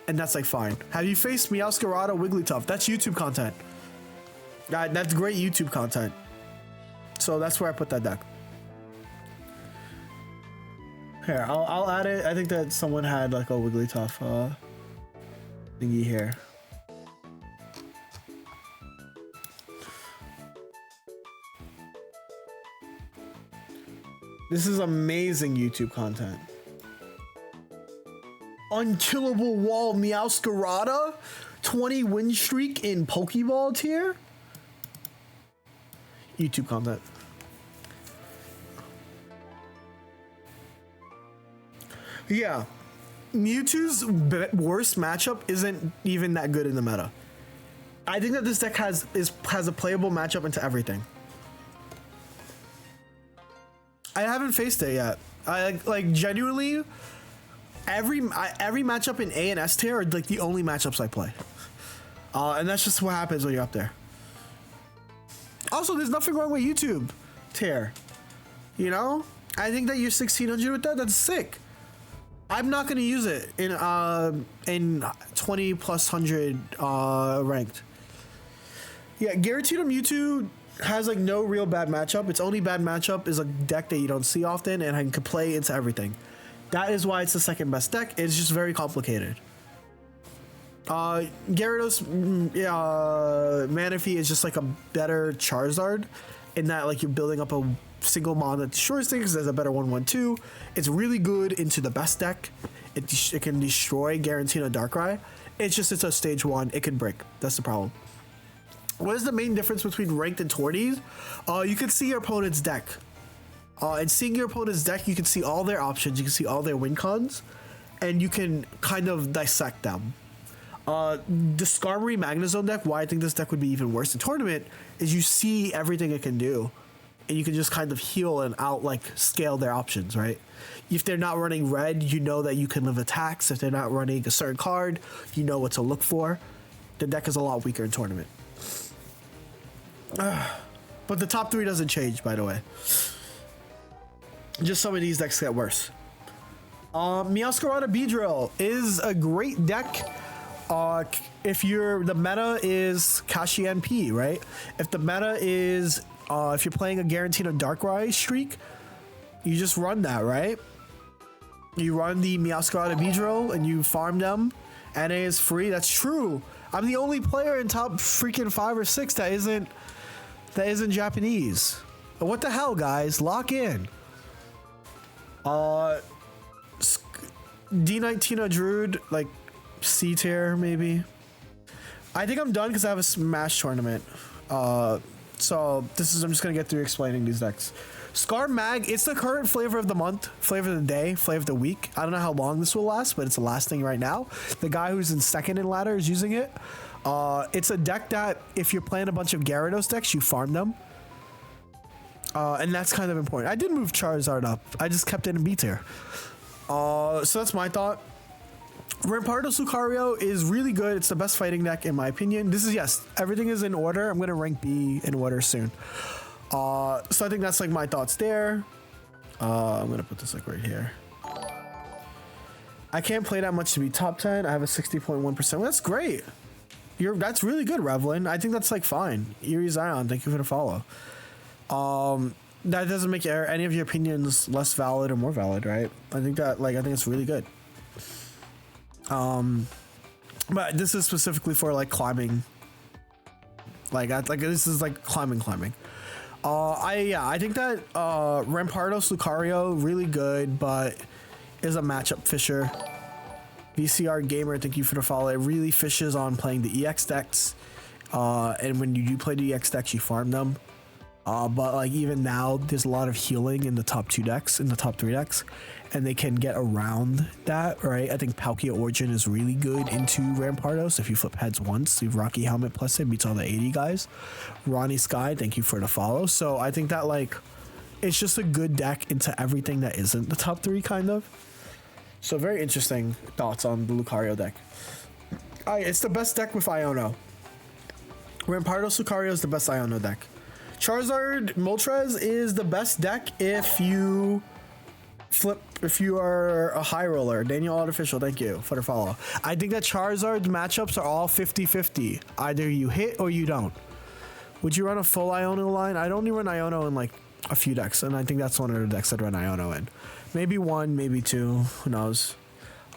and that's like fine. Have you faced Meowscarada Wigglytuff? That's YouTube content. That's great YouTube content. So that's where I put that deck. Here, I'll add it. I think that someone had like a Wigglytuff thingy here. This is amazing YouTube content. Unkillable Wall Meowscarada, 20 win streak in Pokeball tier. YouTube content. Yeah, Mewtwo's worst matchup isn't even that good in the meta. I think that this deck has a playable matchup into everything. I haven't faced it yet. I like genuinely every matchup in A and S tier are like the only matchups I play, and that's just what happens when you're up there. Also, there's nothing wrong with YouTube tier. You know, I think that you're 1600 with that. That's sick. I'm not gonna use it in 20 plus 100 ranked. Yeah, guaranteed on Mewtwo has like no real bad matchup. Its only bad matchup is a deck that you don't see often and can play into everything. That is why it's the second best deck. It's just very complicated. Gyarados, Manaphy is just like a better Charizard in that like you're building up a single mon that destroys things. There's a better 1/1/2. It's really good into the best deck. It can destroy Garantina Darkrai. It's a stage 1. It can break. That's the problem. What is the main difference between ranked and tourneys? You can see your opponent's deck. And seeing your opponent's deck, you can see all their options. You can see all their win cons. And you can kind of dissect them. The Skarmory Magnezone deck, why I think this deck would be even worse in tournament, is you see everything it can do. And you can just kind of heal and scale their options, right? If they're not running red, you know that you can live attacks. If they're not running a certain card, you know what to look for. The deck is a lot weaker in tournament. But the top 3 doesn't change, by the way. Just some of these decks get worse. Meowscarada Beedrill is a great deck. If the meta is Kashi NP, right? If the meta is if you're playing a Garantina Darkrai streak, you just run that, right? You run the Meowscarada Beedrill and you farm them. NA is free. That's true. I'm the only player in top freaking 5 or 6 that isn't Japanese. What the hell, guys? Lock in. D19 Druid, like C tier maybe. I think I'm done because I have a Smash tournament. So I'm just gonna get through explaining these decks. Scar Mag, it's the current flavor of the month, flavor of the day, flavor of the week. I don't know how long this will last, but it's the last thing right now. The guy who's in second in ladder is using it. It's a deck that if you're playing a bunch of Gyarados decks, you farm them. And that's kind of important. I did move Charizard up. I just kept it in B tier. So that's my thought. Rampardos Lucario is really good. It's the best fighting deck in my opinion. Everything is in order. I'm going to rank B in order soon. So I think that's like my thoughts there. I'm going to put this like right here. I can't play that much to be top 10. I have a 60.1%. Well, that's great. That's really good, Revlin. I think that's like fine. Erie Zion, thank you for the follow. That doesn't make any of your opinions less valid or more valid, right? I think it's really good. But this is specifically for like climbing. This is like climbing. I think that Rampardos Lucario really good, but is a matchup fisher. VCR Gamer, thank you for the follow. It really fishes on playing the EX decks, and when you do play the EX decks, you farm them. But like even now, there's a lot of healing in the top 2 decks, in the top 3 decks, and they can get around that, right? I think Palkia Origin is really good into Rampardos. If you flip heads once, you have Rocky Helmet plus it beats all the 80 guys. Ronnie Sky, thank you for the follow. So I think that like it's just a good deck into everything that isn't the top 3 kind of. So very interesting thoughts on the Lucario deck. It's the best deck with Iono. Rampardos Lucario is the best Iono deck. Charizard Moltres is the best deck if you are a high roller. Daniel Artificial, thank you for the follow. I think that Charizard's matchups are all 50-50. Either you hit or you don't. Would you run a full Iono line? I'd only run Iono in like a few decks, and I think that's one of the decks I'd run Iono in. Maybe 1, maybe 2, who knows.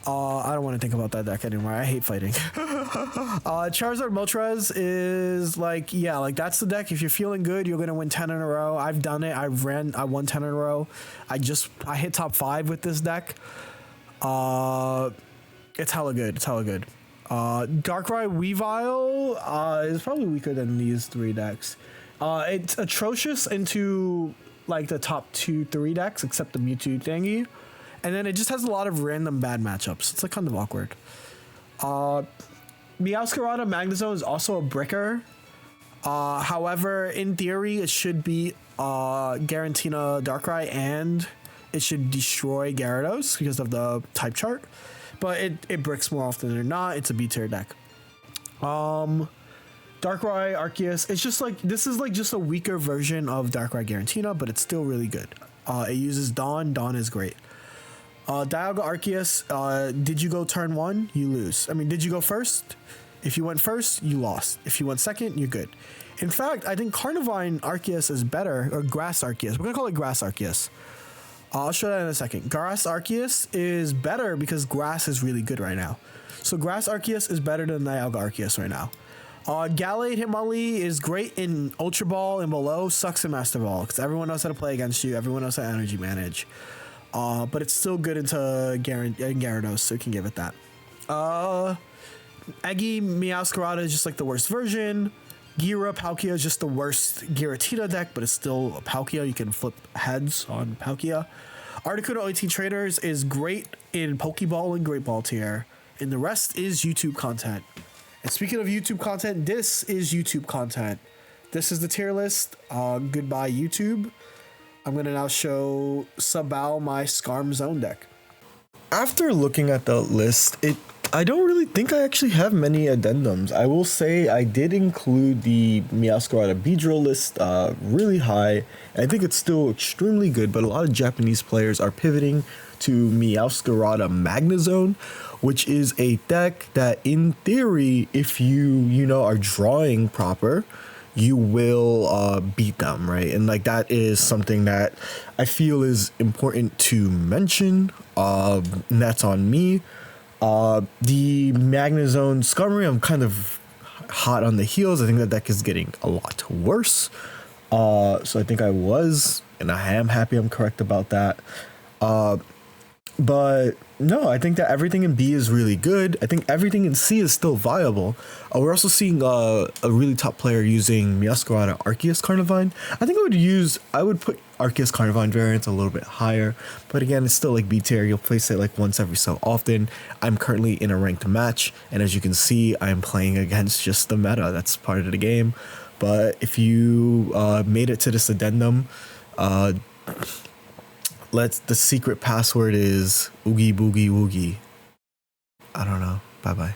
I don't want to think about that deck anymore. I hate fighting. Charizard Moltres is like, yeah, like that's the deck. If you're feeling good, you're gonna win 10 in a row. I've done it. I won 10 in a row. I hit top 5 with this deck. It's hella good. It's hella good. Darkrai Weavile is probably weaker than these 3 decks. It's atrocious into like the top 2-3 decks, except the Mewtwo thingy. And then it just has a lot of random bad matchups. It's like kind of awkward. Meowscarada Magnezone is also a bricker. However, in theory, it should be Garantina Darkrai, and it should destroy Gyarados because of the type chart. But it bricks more often than not. It's a B tier deck. Darkrai Arceus. It's just like, this is like just a weaker version of Darkrai Garantina, but it's still really good. It uses Dawn. Dawn is great. Dialga Arceus, did you go turn 1? You lose. I mean, did you go first? If you went first, you lost. If you went second, you're good. In fact, I think Carnivine Arceus is better, or Grass Arceus. We're going to call it Grass Arceus. I'll show that in a second. Grass Arceus is better because Grass is really good right now. So Grass Arceus is better than Dialga Arceus right now. Gallade Hitmonlee is great in Ultra Ball and below, sucks in Master Ball because everyone knows how to play against you. Everyone knows how to energy manage. But it's still good into Gyarados, so you can give it that. Eggy Meowscarada is just like the worst version. Gira Palkia is just the worst Giratina deck, but it's still a Palkia. You can flip heads on Palkia. Articuno OT Traders is great in Pokeball and Great Ball tier, and the rest is YouTube content. And speaking of YouTube content, this is YouTube content. This is the tier list. Goodbye, YouTube. I'm going to now show Sabal my Skarm Zone deck. After looking at the list, I don't really think I actually have many addendums. I will say I did include the Meowscarada Beedrill list really high. I think it's still extremely good, but a lot of Japanese players are pivoting to Meowscarada Magnezone, which is a deck that in theory, if you are drawing proper, you will beat them, right? And like that is something that I feel is important to mention. And that's on me. The Magnezone Skarmory, I'm kind of hot on the heels. I think that deck is getting a lot worse. So I think I was, and I am happy I'm correct about that. But no, I think that everything in B is really good. I think everything in C is still viable. We're also seeing a really top player using Meowscarada Arceus Carnivine. I think I would put Arceus Carnivine variants a little bit higher. But again, it's still like B tier. You'll place it like once every so often. I'm currently in a ranked match. And as you can see, I'm playing against just the meta. That's part of the game. But if you made it to this addendum, the secret password is Oogie Boogie Woogie. I don't know. Bye bye.